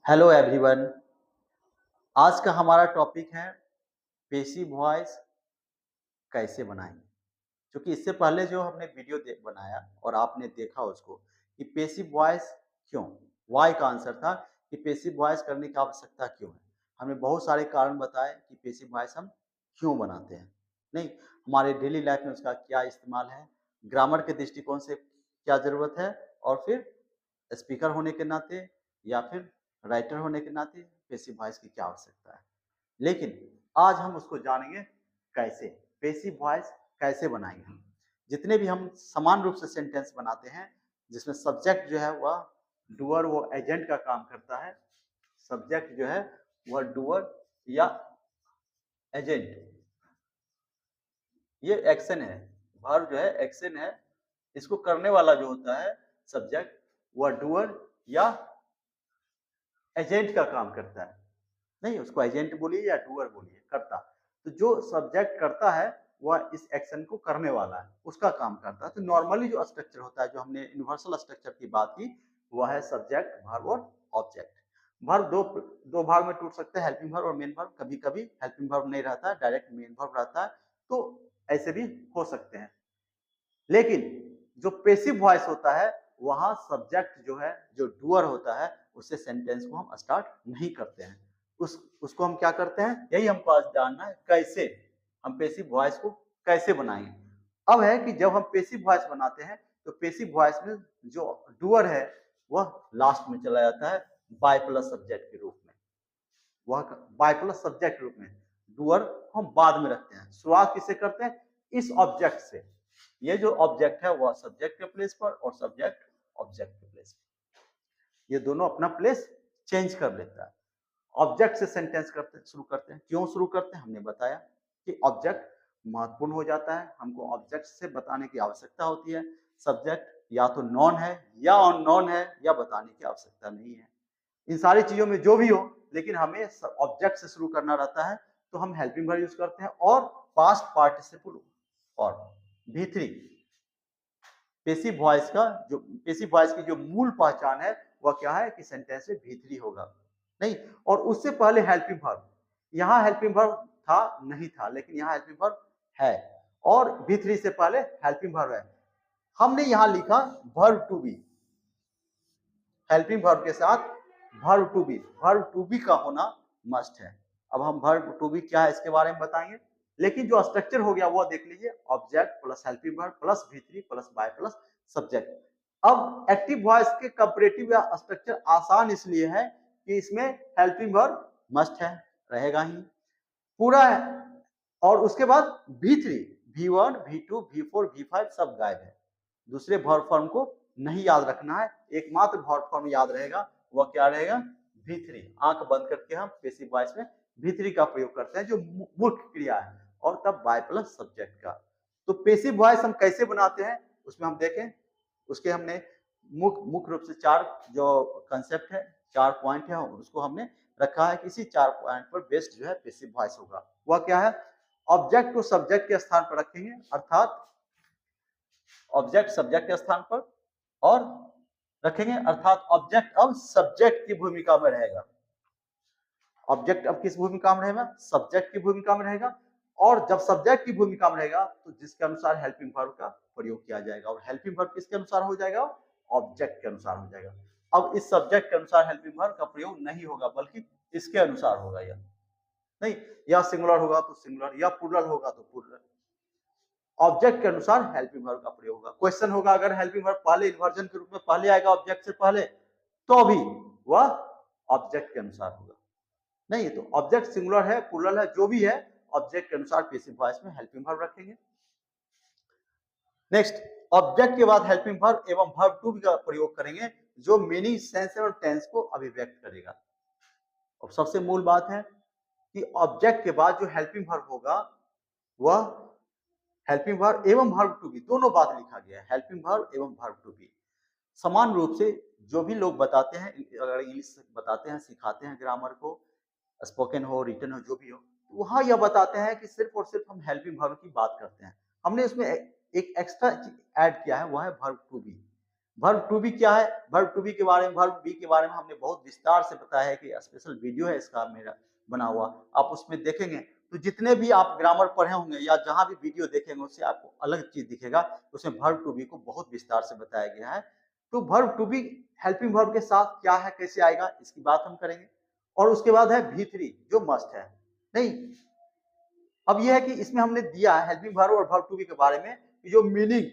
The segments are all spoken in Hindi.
Hello everyone. आज का हमारा टॉपिक है पैसिव वॉइस कैसे बनाएं। क्योंकि इससे पहले जो हमने वीडियो बनाया और आपने देखा उसको कि पैसिव वॉइस क्यों, वाई का आंसर था कि पैसिव वॉइस करने की आवश्यकता क्यों है। हमने बहुत सारे कारण बताए कि पैसिव वॉइस हम क्यों बनाते हैं। नहीं, हमारे डेली लाइफ में उसका क्या इस्तेमाल है, ग्रामर के दृष्टिकोण से क्या जरूरत है, और फिर स्पीकर होने के नाते या फिर राइटर होने के नाते पैसिव वॉइस की क्या आवश्यकता है। लेकिन आज हम उसको जानेंगे कैसे, पैसिव वॉइस कैसे बनाएंगे हम। जितने भी हम समान रूप से सेंटेंस बनाते हैं जिसमें सब्जेक्ट जो है वह डूअर, वो एजेंट का काम करता है। सब्जेक्ट जो है वह डूअर या एजेंट, ये एक्शन है। वर्ब जो है एक्शन है, इसको करने वाला जो होता है सब्जेक्ट, वह डूअर या एजेंट का काम करता है। नहीं, उसको एजेंट बोलिए या डूअर बोलिए, करता। तो जो सब्जेक्ट करता है वह इस एक्शन को करने वाला है, उसका काम करता है। तो नॉर्मली जो स्ट्रक्चर होता है, जो हमने यूनिवर्सल स्ट्रक्चर की बात की, वह है सब्जेक्ट, वर्ब और ऑब्जेक्ट। वर्ब दो दो भाग में टूट सकते हैं, हेल्पिंग वर्ब और मेन वर्ब। कभी कभी हेल्पिंग वर्ब नहीं रहता है, डायरेक्ट मेन वर्ब रहता है, तो ऐसे भी हो सकते हैं। लेकिन जो पैसिव वॉइस होता है वहां सब्जेक्ट जो है, जो डूअर होता है, उससे सेंटेंस को हम स्टार्ट नहीं करते हैं। उसको हम क्या करते हैं, यही हमको आज जानना है, कैसे हम पैसिव वॉइस को कैसे बनाएंगे। अब है कि जब हम पैसिव वॉइस बनाते हैं तो पैसिव वॉइस में जो डूअर है वह लास्ट में चला जाता है, बाय प्लस सब्जेक्ट के रूप में। वह बाय प्लस सब्जेक्ट के रूप में डूअर हम बाद में रखते हैं। शुरुआत किससे करते हैं, इस ऑब्जेक्ट से। ये जो ऑब्जेक्ट है वह सब्जेक्ट के प्लेस पर और सब्जेक्ट ऑब्जेक्ट के प्लेस पर, ये दोनों अपना प्लेस चेंज कर लेता है। ऑब्जेक्ट से सेंटेंस शुरू करते हैं। क्यों शुरू करते हैं, हमने बताया कि ऑब्जेक्ट महत्वपूर्ण हो जाता है, हमको ऑब्जेक्ट से बताने की आवश्यकता होती है। सब्जेक्ट या तो नॉन है या अननोन है, या बताने की आवश्यकता नहीं है। इन सारी चीजों में जो भी हो, लेकिन हमें ऑब्जेक्ट से शुरू करना रहता है, तो हम हेल्पिंग वर्ब यूज करते हैं और past participle form V3। Passive voice का जो पैसिव वॉइस की जो मूल पहचान है वह क्या है कि सेंटेंस में V3 होगा। नहीं, और उससे पहले हेल्पिंग वर्ब, यहाँ हेल्पिंग वर्ब था नहीं था, लेकिन यहाँ हेल्पिंग वर्ब है, और V3 से पहले हेल्पिंग वर्ब है। हमने यहाँ लिखा verb to be, helping verb के साथ verb to be, verb to be का होना मस्ट है। अब हम वर्ब टू बी क्या है इसके बारे में बताएंगे, लेकिन जो स्ट्रक्चर हो गया वो देख लीजिए, object plus helping verb plus V3 plus by plus subject. अब एक्टिव वॉइस के कंपैरेटिव या स्ट्रक्चर आसान इसलिए है कि इसमें हेल्पिंग वर्ब मस्ट है, रहेगा ही पूरा है, और उसके बाद V3, V1, V2, V4, V5 सब गायब है। दूसरे वर्ब फॉर्म को नहीं याद रखना है, एकमात्र वर्ब फॉर्म याद रहेगा, वह क्या रहेगा, V3। आंख बंद करके हम पैसिव वॉइस में V3 का प्रयोग करते हैं, जो मुख्य क्रिया है, और तब बाय प्लस सब्जेक्ट का। तो पैसिव वॉइस हम कैसे बनाते हैं उसमें हम देखें, उसके हमने मुख्य रूप से 4 जो कंसेप्ट है, 4 पॉइंट है, उसको हमने रखा है। किसी 4 पॉइंट पर बेस्ड जो है पैसिव वॉइस होगा। वह क्या है, ऑब्जेक्ट को सब्जेक्ट के स्थान पर रखेंगे, अर्थात ऑब्जेक्ट सब्जेक्ट के स्थान पर और रखेंगे, अर्थात ऑब्जेक्ट अब सब्जेक्ट की भूमिका में रहेगा। ऑब्जेक्ट अब किस भूमिका में रहेगा, सब्जेक्ट की भूमिका में रहेगा। और जब सब्जेक्ट की भूमिका में रहेगा तो जिसके अनुसार हेल्पिंग वर्ब का प्रयोग किया जाएगा, और हेल्पिंग वर्ब किसके अनुसार हो जाएगा, ऑब्जेक्ट के अनुसार हो जाएगा। अब इस सब्जेक्ट के अनुसार हेल्पिंग वर्ब का प्रयोग नहीं होगा, बल्कि इसके अनुसार होगा। यह नहीं, या सिंगुलर होगा तो सिंगुलर, या प्लूरल होगा तो प्लूरल, ऑब्जेक्ट के अनुसार हेल्पिंग वर्ब का प्रयोग होगा। क्वेश्चन होगा, अगर हेल्पिंग वर्ब पहले इन्वर्जन के रूप में पहले आएगा ऑब्जेक्ट से पहले, तो भी वह ऑब्जेक्ट के अनुसार होगा। नहीं तो ऑब्जेक्ट सिंगुलर है, प्लूरल है, जो भी है, ऑब्जेक्ट के अनुसार पैसिव वॉइस में हेल्पिंग वर्ब रखेंगे। नेक्स्ट, ऑब्जेक्ट के बाद हेल्पिंग वर्ब एवं वर्ब टू का प्रयोग करेंगे, जो मीनिंग, सेंस और टेंस को अभिव्यक्त करेगा। अब सबसे मूल बात है कि ऑब्जेक्ट के बाद जो हेल्पिंग वर्ब होगा वह हेल्पिंग वर्ब एवं वर्ब टू बी, दोनों बात लिखा गया है, हेल्पिंग वर्ब एवं वर्ब टू बी। समान रूप से जो भी लोग बताते हैं, अगर इंग्लिश बताते हैं, सिखाते हैं ग्रामर को, स्पोकन हो, रिटन हो, जो भी हो, वहां यह बताते हैं कि सिर्फ और सिर्फ हम हेल्पिंग वर्ब की बात करते हैं। हमने इसमें एक एक्स्ट्रा ऐड किया है, वह है verb to be. Verb to be क्या है? वर्ब टू बी के बारे में, वर्ब बी के बारे में हमने बहुत विस्तार से बताया है कि स्पेशल वीडियो है इसका मेरा बना हुआ, आप उसमें देखेंगे तो जितने भी आप ग्रामर पढ़े होंगे या जहां भी वीडियो देखेंगे उससे आपको अलग चीज दिखेगा। उसमें वर्ब टू बी को बहुत विस्तार से बताया गया है। तो verb to be helping verb के साथ क्या है, कैसे आएगा, इसकी बात हम करेंगे। और उसके बाद है V3 जो मस्ट है। नहीं, अब यह है कि इसमें हमने दिया है हेल्पिंग वर्ब और वर्ब टू बी के बारे में जो मीनिंग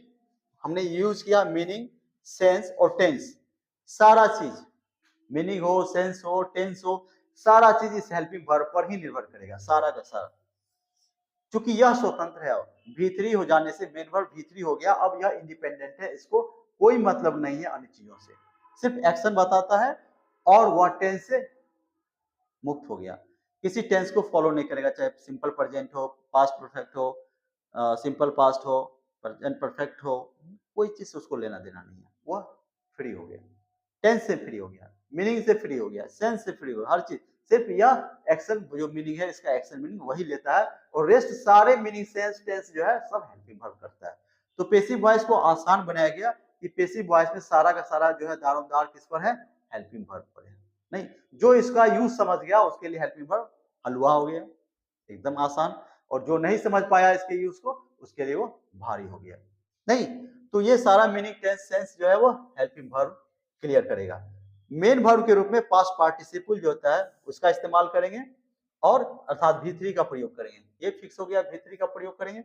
हमने यूज किया, मीनिंग, सेंस और टेंस, सारा चीज, मीनिंग हो, सेंस हो, टेंस हो, सारा चीज इस हेल्पिंग वर्ब पर ही निर्भर करेगा, सारा का सारा। क्योंकि यह स्वतंत्र है, V3 हो जाने से मेन वर्ब V3 हो गया, अब यह इंडिपेंडेंट है, इसको कोई मतलब नहीं है अन्य चीजों से, सिर्फ एक्शन बताता है और वह टेंस से मुक्त हो गया, किसी टेंस को फॉलो नहीं करेगा, चाहे सिंपल प्रेजेंट हो, पास्ट परफेक्ट हो, सिंपल पास्ट हो, प्रेजेंट परफेक्ट हो, कोई चीज से उसको लेना देना नहीं है, वह फ्री हो गया, टेंस से फ्री हो गया, मीनिंग से फ्री हो गया, सेंस से फ्री हो गया, हर चीज, सिर्फ यह एक्शन जो मीनिंग है इसका एक्शन मीनिंग वही लेता है और रेस्ट सारे मीनिंग, सेंस, टेंस जो है सब हेल्पिंग वर्ब करता है। तो पेसिव वॉइस को आसान बनाया गया कि पेसिव वॉइस में सारा का सारा जो है दारोमदार किस पर है, हेल्पिंग वर्ब पर है। नहीं, जो इसका यूज समझ गया उसके लिए हेल्पिंग वर्ब हलवा हो गया, एकदम आसान, और जो नहीं समझ पाया इसके यूज को उसके लिए वो भारी हो गया। नहीं, तो ये सारा मीनिंग, टेंस, सेंस जो है वो हेल्पिंग वर्ब क्लियर करेगा। मेन वर्ब के रूप में पास्ट पार्टिसिपल जो होता है उसका इस्तेमाल करेंगे और अर्थात V3 का प्रयोग करेंगे, ये फिक्स हो गया, V3 का प्रयोग करेंगे।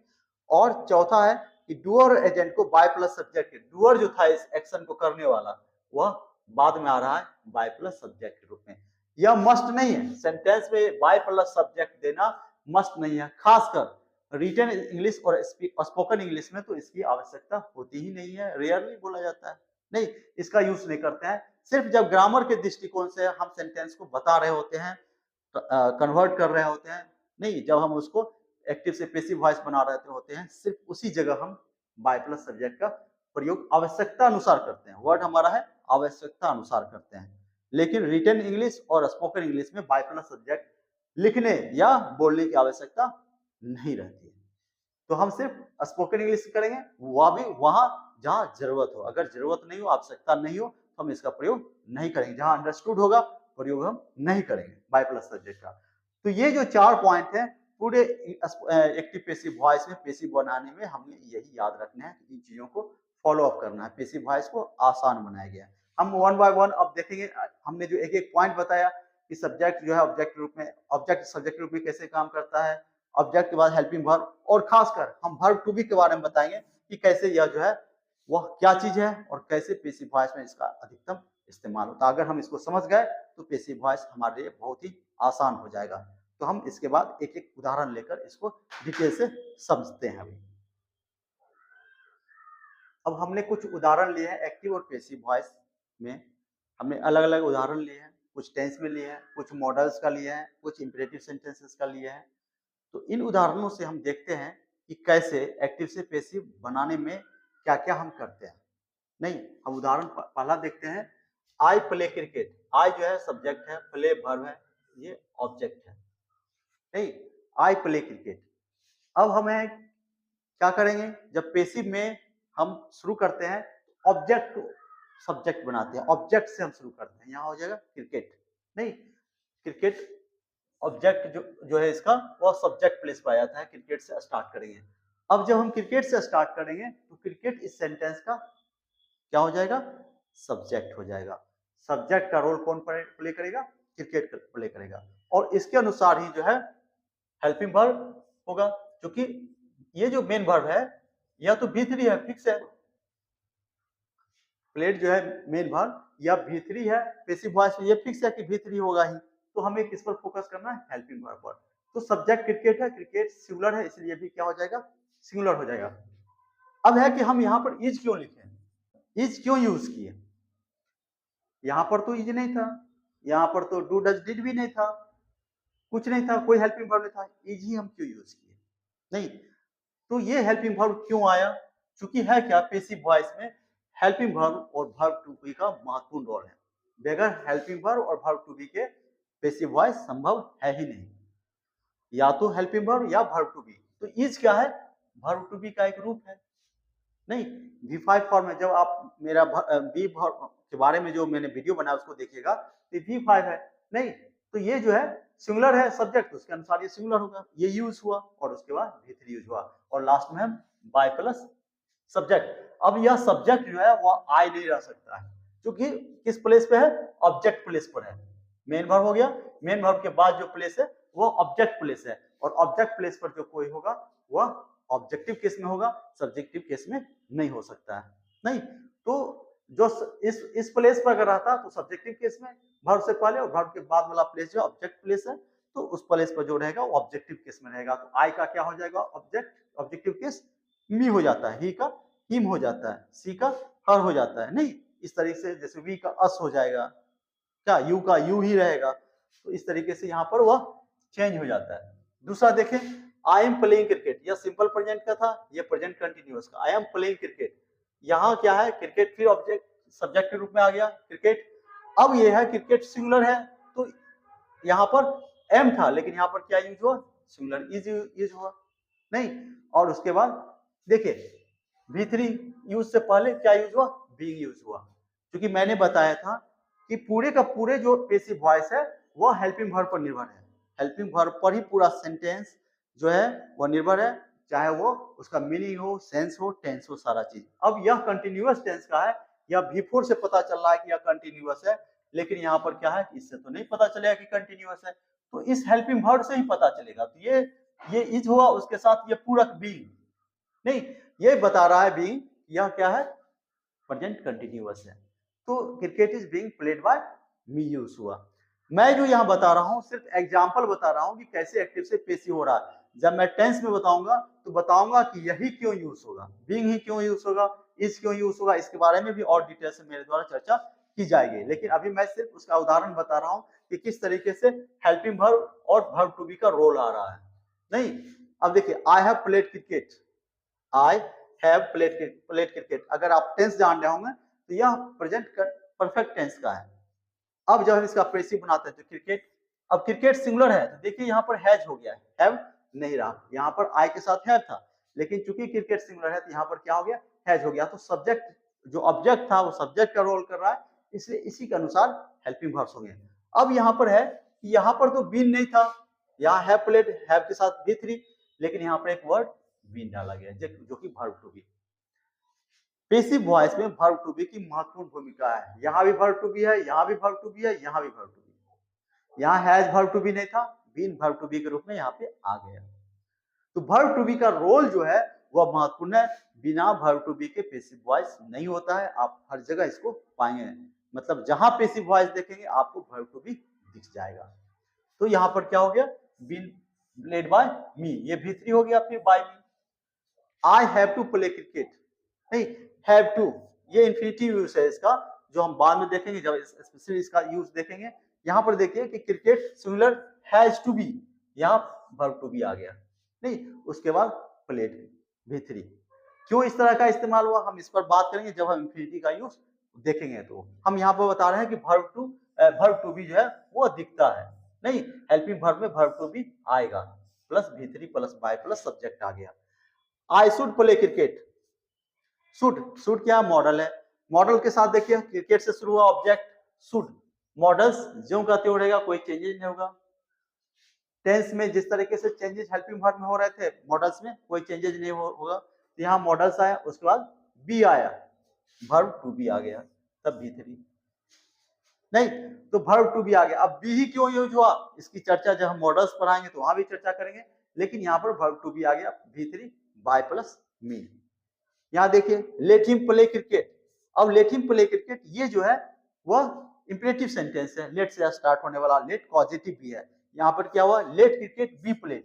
और चौथा है कि डूअर एजेंट को बाय प्लस सब्जेक्ट, डूअर जो था इस एक्शन को करने वाला वह बाद में आ रहा है बाय प्लस सब्जेक्ट के रूप में। यह मस्ट नहीं है, सेंटेंस में बाय प्लस सब्जेक्ट देना मस्ट नहीं है, खासकर रिटन इंग्लिश और स्पोकन इंग्लिश में तो इसकी आवश्यकता होती ही नहीं है, रेयरली बोला जाता है, नहीं इसका यूज नहीं करते हैं। सिर्फ जब ग्रामर के दृष्टिकोण से हम सेंटेंस को बता रहे होते हैं, कन्वर्ट कर रहे होते हैं, नहीं जब हम उसको एक्टिव से पैसिव वॉइस बना रहे होते हैं, सिर्फ उसी जगह हम बाय प्लस सब्जेक्ट का प्रयोग आवश्यकता अनुसार करते हैं, वर्ड हमारा है आवश्यकता अनुसार करते हैं। लेकिन रिटन इंग्लिश और स्पोकन इंग्लिश में बाय प्लस सब्जेक्ट लिखने या बोलने की आवश्यकता नहीं रहती है। तो हम सिर्फ स्पोकन इंग्लिश करेंगे, वह भी वहां जहां जरूरत हो, अगर जरूरत नहीं हो, आवश्यकता नहीं हो तो हम इसका प्रयोग नहीं करेंगे, जहां अंडरस्टूड होगा प्रयोग हम नहीं करेंगे बाय प्लस सब्जेक्ट का। तो ये जो 4 पॉइंट है पूरे एक्टिव पैसिव वॉइस में पैसिव बनाने में हमने यही याद रखना है, इन चीजों को फॉलो अप करना है, पैसिव वॉइस को आसान बनाया गया है। हम वन बाय वन अब देखेंगे, हमने जो एक एक पॉइंट बताया कि सब्जेक्ट जो है ऑब्जेक्ट रूप में, ऑब्जेक्ट सब्जेक्ट रूप में कैसे काम करता है, ऑब्जेक्ट के बाद हेल्पिंग वर्ब, और खासकर हम वर्ब टू बी के बारे में बताएंगे कि कैसे यह जो है वह क्या चीज है और कैसे पैसिव वॉइस में इसका अधिकतम इस्तेमाल होता है। अगर हम इसको समझ गए तो पैसिव वॉइस हमारे लिए बहुत ही आसान हो जाएगा। तो हम इसके बाद एक एक उदाहरण लेकर इसको डिटेल से समझते हैं। अभी अब हमने कुछ उदाहरण लिए हैं एक्टिव और पैसिव वॉइस में, हमने अलग अलग उदाहरण लिए हैं, कुछ टेंस में लिए हैं, कुछ मॉडल्स का लिए हैं, कुछ इंपरेटिव सेंटेंसेस का लिए हैं। तो इन उदाहरणों से हम देखते हैं कि कैसे एक्टिव से पैसिव बनाने में क्या क्या हम करते हैं। नहीं, हम उदाहरण पहला देखते हैं, आई प्ले क्रिकेट, आई जो है सब्जेक्ट है, प्ले वर्ब है, ये ऑब्जेक्ट है। नहीं, आई प्ले क्रिकेट। अब हमें क्या करेंगे, जब पैसिव में हम शुरू करते हैं ऑब्जेक्ट को सब्जेक्ट बनाते हैं, ऑब्जेक्ट से हम शुरू करते हैं, यहां हो जाएगा क्रिकेट। नहीं, क्रिकेट ऑब्जेक्ट जो है इसका वो सब्जेक्ट प्लेस पर आ जाता है, क्रिकेट से स्टार्ट करेंगे। अब जब हम क्रिकेट से स्टार्ट करेंगे तो क्रिकेट इस सेंटेंस का क्या हो जाएगा, सब्जेक्ट हो जाएगा। सब्जेक्ट का रोल कौन प्ले करेगा, क्रिकेट प्ले करेगा, और इसके अनुसार ही जो है हेल्पिंग वर्ब होगा, क्योंकि ये जो मेन वर्ब है या तो V3 है, फिक्स है, प्लेड जो है मेन वर्ब या V3 है, पैसिव वॉइस ये फिक्स है कि V3 होगा ही, तो हमें किस पर फोकस करना है, हेल्पिंग वर्ब पर। तो सब्जेक्ट क्रिकेट है, क्रिकेट सिंगुलर है, इसलिए भी क्या हो जाएगा, सिंगुलर हो जाएगा। अब है कि हम यहाँ पर इज क्यों लिखे, इज क्यों यूज किए, यहाँ पर तो इज नहीं था, यहाँ पर तो डू डज डिड भी नहीं था, कुछ नहीं था, कोई हेल्पिंग वर्ब नहीं था, इज ही हम क्यों यूज किए। नहीं, तो ये हेल्पिंग वर्ब क्यों आया, क्योंकि है क्या, पैसिव वॉइस में हेल्पिंग वर्ब और वर्ब टू बी का महत्वपूर्ण रोल है। बगैर हेल्पिंग वर्ब और वर्ब टू बी के पैसिव वॉइस संभव है ही नहीं, या तो हेल्पिंग वर्ब या वर्ब टू बी। तो इज क्या है, वर्ब टू बी का एक रूप है। नहीं, V5 फॉर्म है। जब आप मेरा बी के बारे में जो मैंने वीडियो बनाया उसको देखिएगा तो V5 है। नहीं, तो ये जो है सिंगुलर है सब्जेक्ट, उसके अनुसार ये सिंगुलर होगा, ये यूज हुआ और उसके बाद V3 यूज हुआ और लास्ट में हम बाय प्लस सब्जेक्ट। अब यह सब्जेक्ट जो है वो आई नहीं रह सकता है, क्योंकि किस प्लेस पे है, ऑब्जेक्ट प्लेस पर है। मेन वर्ब हो गया, मेन वर्ब के बाद जो प्लेस है वो ऑब्जेक्ट प्लेस है और ऑब्जेक्ट प्लेस पर जो कोई होगा वह ऑब्जेक्टिव केस में होगा, सब्जेक्टिव केस में नहीं हो सकता है। नहीं, तो जो इस प्लेस पर अगर रहता तो सब्जेक्टिव केस में वर्ब से पहले और वर्ब के बाद वाला प्लेस जो ऑब्जेक्ट प्लेस है, तो उस प्लेस पर जो रहेगा वो ऑब्जेक्टिव केस में रहेगा। तो आई का क्या हो जाएगा, ऑब्जेक्टिव केस मी हो जाता है, ही का हिम हो जाता है, सी का हर हो जाता है। नहीं, इस तरीके से जैसे वी का अस हो जाएगा, क्या यू का यू ही रहेगा, तो इस तरीके से यहाँ पर वह चेंज हो जाता है। दूसरा देखें, आई एम प्लेइंग क्रिकेट, यह सिंपल प्रेजेंट का था, यह प्रेजेंट कंटिन्यूअस का। आई एम प्लेइंग क्रिकेट, यहाँ क्या है, क्रिकेट फिर ऑब्जेक्ट सब्जेक्ट के रूप में आ गया क्रिकेट। अब यह है क्रिकेट सिंगुलर है, तो यहाँ पर एम था लेकिन यहाँ पर क्या यूज हुआ, सिंगुलर इज यूज हुआ। नहीं, और उसके बाद देखिए V3 यूज से पहले क्या यूज हुआ, बीइंग यूज हुआ, क्योंकि मैंने बताया था कि पूरे का पूरे जो पैसिव वॉइस है वो हेल्पिंग वर्ब पर निर्भर है। हेल्पिंग वर्ब पर ही पूरा सेंटेंस जो है वो निर्भर है, चाहे वो उसका मीनिंग हो, सेंस हो, टेंस हो, सारा चीज। अब यह कंटिन्यूअस टेंस का है, यह V4 से पता चल रहा है कि यह कंटिन्यूअस है, लेकिन यहाँ पर क्या है, इससे तो नहीं पता चलेगा कि कंटिन्यूअस है, तो इस हेल्पिंग वर्ब से ही पता चलेगा। तो ये इज हुआ, उसके साथ ये पूरक बीइंग, नहीं ये बता रहा है बीइंग, यह क्या है, प्रेजेंट कंटिन्यूअस है। तो cricket is being played by me use हुआ। मैं जो यहाँ बता रहा हूँ सिर्फ एग्जांपल बता रहा हूँ कि कैसे एक्टिव से पैसिव हो रहा है। जब मैं टेंस में बताऊंगा तो बताऊंगा कि यही क्यों यूज होगा, बीइंग ही क्यों यूज होगा, इज क्यों यूज होगा, इसके बारे में भी और डिटेल से मेरे द्वारा चर्चा की जाएगी। लेकिन अभी मैं सिर्फ उसका उदाहरण बता रहा हूँ कि किस तरीके से हेल्पिंग वर्ब और वर्ब टू बी का रोल आ रहा है। नहीं, अब देखिए, I have played cricket, I have played cricket, अगर आप टेंस जान रहे होंगे तो यह प्रेजेंट परफेक्ट टेंस का है। अब जब हम इसका पैसिव बनाते हैं तो क्रिकेट, अब क्रिकेट सिंगुलर है तो देखिए यहाँ पर हैज हो गया है, हैव नहीं रहा, यहाँ पर आई के साथ हैव था, लेकिन चूंकि क्रिकेट सिंगुलर है तो यहाँ पर क्या हो गया, हैज हो गया। तो सब्जेक्ट जो ऑब्जेक्ट था वो सब्जेक्ट का रोल कर रहा है, इसलिए इसी के अनुसार हेल्पिंग वर्ब्स हो गए। अब यहाँ पर है कि यहाँ पर तो बीन नहीं था, यहाँ हैव प्लेड, हैव के साथ V3, लेकिन यहाँ पर एक वर्ड बीन डाला गया जो कि verb to be. Passive voice में वर्ब टू बी की महत्वपूर्ण भूमिका है। यहाँ भी वर्ब टू बी है, यहाँ भी वर्ब टू बी है, यहाँ भी वर्ब टू बी है। यहाँ हैज वर्ब टू बी नहीं था, बीन वर्ब टू बी के रूप में यहाँ पे आ गया। तो वर्ब टू बी का रोल जो है वह महत्वपूर्ण है। बिना वर्ब टू बी के पैसिव वॉइस नहीं होता है, आप हर जगह इसको पाएंगे, मतलब जहां पैसिव वॉइस देखेंगे आपको वर्ब टू बी दिख जाएगा। तो यहाँ पर क्या हो गया, बीन प्लेड बाय मी, ये V3 हो गया, फिर by me. I have to play cricket, नहीं हैव टू, ये इंफिनिटिव यूज है इसका, जो हम बाद में देखेंगे जब स्पेशली इसका यूज देखेंगे। यहाँ पर देखिए कि cricket singular has to be, यहाँ वर्ब टू बी आ गया, नहीं उसके बाद प्लेड V3। क्यों इस तरह का इस्तेमाल हुआ हम इस पर बात करेंगे जब हम इंफिनिटी का यूज देखेंगे। तो हम यहाँ पर बता रहे हैं कि वर्ब टू बी जो है वो दिखता है, नहीं हेल्पिंग वर्ब में वर्ब टू बी आएगा, plus V3 plus by plus subject आ गया। I should play cricket, should क्या मॉडल है, मॉडल के साथ देखिए क्रिकेट से शुरू हुआ ऑब्जेक्ट शुड, मॉडल्स जो का त्यों रहेगा, कोई चेंजेस नहीं होगा। टेंस में जिस तरीके से चेंजेस हेल्पिंग वर्ब में हो रहे थे मॉडल्स में कोई चेंजेस नहीं होगा। तो यहाँ मॉडल्स आया, उसके बाद बी आया, वर्ब टू बी आ गया, तब V3, नहीं तो वर्ब टू बी आ गया। अब बी ही क्यों यूज हुआ, इसकी चर्चा जब हम मॉडल्स पढ़ाएंगे तो वहां भी चर्चा करेंगे, लेकिन यहाँ पर वर्ब टू बी आ गया, V3 बाय प्लस मी। यहाँ देखिए लेट हिम प्ले क्रिकेट, अब लेट हिम प्ले क्रिकेट ये जो है वह इंपेरेटिव सेंटेंस है, लेट से स्टार्ट होने वाला, लेट पॉजिटिव भी है। यहाँ पर क्या हुआ, लेट क्रिकेट बी प्लेड,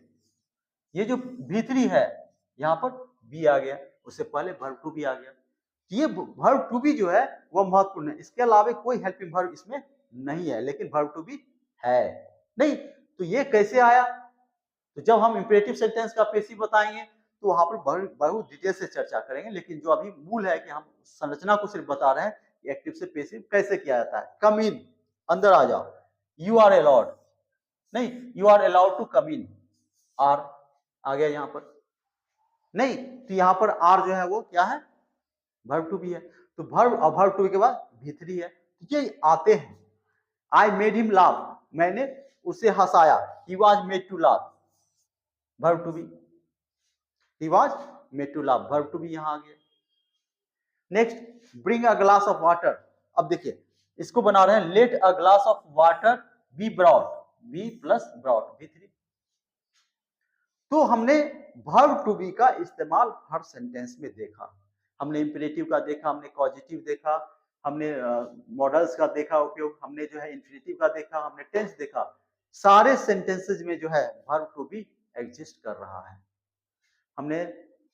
ये जो V3 है यहाँ पर बी आ गया, उससे पहले वर्ब टू बी आ गया। ये वर्ब टू बी जो है वह महत्वपूर्ण है, इसके अलावा कोई हेल्पिंग वर्ब इसमें नहीं है, लेकिन वर्ब टू बी है। नहीं तो ये कैसे आया, तो जब हम इंपेरेटिव सेंटेंस का पैसिव बताएंगे तो वहां पर बहुत डिटेल से चर्चा करेंगे, लेकिन जो अभी मूल है कि हम संरचना को सिर्फ बता रहे हैं कि एक्टिव से पैसिव कैसे किया जाता है। कम इन, अंदर आ जाओ, यू आर अलाउड, नहीं you are allowed to come in, are आ गया यहाँ पर, नहीं तो यहाँ पर आर जो है वो क्या है, वर्ब टू बी है, तो वर्ब और वर्ब टू बी के बाद V3 है, ये आते हैं। आई मेड हिम लाफ, मैंने उसे हंसाया, he was made to laugh, verb to be, he was made to laugh, verb to be यहां आ गया। Next, bring a glass of water, अब देखिए इसको बना रहे हैं, let a glass of water be brought, be plus brought, V3। तो हमने वर्ब टू बी का इस्तेमाल हर सेंटेंस में देखा, हमने इंपेरेटिव का देखा, हमने कॉजेटिव देखा, हमने मॉडल्स का देखा उपयोग, हमने जो है इंफिनिटिव का देखा, हमने टेंस देखा। सारे सेंटेंसेस में जो है वर्ब टू बी एग्जिस्ट कर रहा है। हमने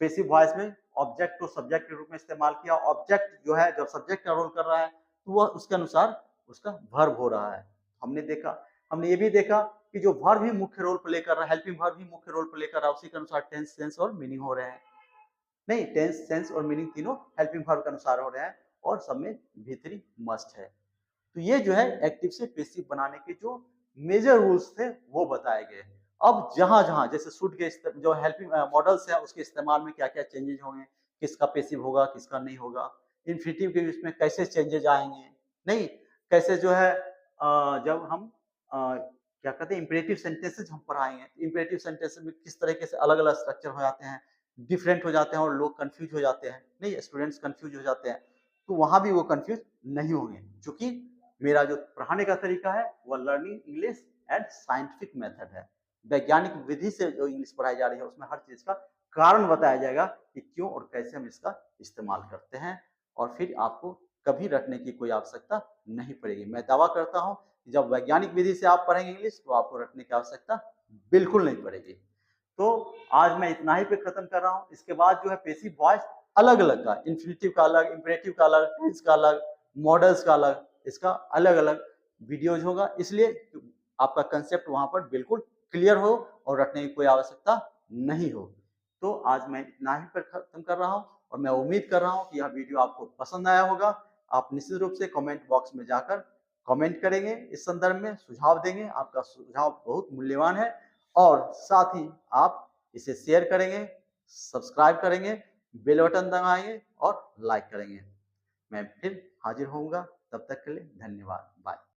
पैसिव वॉइस में ऑब्जेक्ट को सब्जेक्ट के रूप में इस्तेमाल किया, ऑब्जेक्ट जो है जब सब्जेक्ट का रोल कर रहा है तो वह उसके अनुसार उसका वर्ब हो रहा है, हमने देखा। हमने ये भी देखा कि जो वर्ब ही मुख्य रोल प्ले कर रहा है, हेल्पिंग वर्ब ही मुख्य रोल प्ले कर रहा है, उसी के अनुसार टेंस, सेंस और मीनिंग हो रहे हैं। नहीं, टेंस, सेंस और मीनिंग तीनों हेल्पिंग वर्ब के अनुसार हो रहे हैं और सब में V3 मस्ट है। तो ये जो है एक्टिव से पैसिव बनाने के जो मेजर रूल्स थे वो बताए गए। अब जहां जहां जैसे शुड के जो हेल्पिंग मॉडल्स है उसके इस्तेमाल में क्या क्या चेंजेस होंगे, किसका पैसिव होगा किसका नहीं होगा, इन्फिनिटिव के उसमें कैसे चेंजेस आएंगे, नहीं कैसे जो है जब हम क्या कहते हैं इंपेरेटिव सेंटेंसेस हम पढ़ाएंगे, इंपेरेटिव सेंटेंसेस में किस तरीके से अलग अलग स्ट्रक्चर हो जाते हैं, डिफरेंट हो जाते हैं और लोग कंफ्यूज हो जाते हैं, नहीं स्टूडेंट्स कंफ्यूज हो जाते हैं, तो वहां भी वो कंफ्यूज नहीं होंगे, क्योंकि मेरा जो पढ़ाने का तरीका है वह learning English and scientific method है। वैज्ञानिक विधि से जो इंग्लिश पढ़ाई जा रही है उसमें हर चीज का कारण बताया जाएगा कि क्यों और कैसे हम इसका इस्तेमाल करते हैं, और फिर आपको कभी रटने की कोई आवश्यकता नहीं पड़ेगी। मैं दावा करता हूं कि जब वैज्ञानिक विधि से आप पढ़ेंगे इंग्लिश तो आपको रटने की आवश्यकता बिल्कुल नहीं पड़ेगी। तो आज मैं इतना ही पे खत्म कर रहा हूँ। इसके बाद जो है पैसिव वॉइस अलग अलग का, इन्फिनिटिव का अलग, इंपेरेटिव का अलग, टेंस का अलग, मॉडल्स का अलग, इसका अलग अलग वीडियोज होगा, इसलिए आपका कंसेप्ट वहां पर बिल्कुल क्लियर हो और रटने की कोई आवश्यकता नहीं हो। तो आज मैं इतना ही पर खत्म कर रहा हूँ और मैं उम्मीद कर रहा हूँ कि यह वीडियो आपको पसंद आया होगा। आप निश्चित रूप से कमेंट बॉक्स में जाकर कमेंट करेंगे, इस संदर्भ में सुझाव देंगे, आपका सुझाव बहुत मूल्यवान है, और साथ ही आप इसे शेयर करेंगे, सब्सक्राइब करेंगे, बेल बटन दबाएंगे और लाइक करेंगे। मैं फिर हाजिर होऊंगा, तब तक के लिए धन्यवाद, बाय।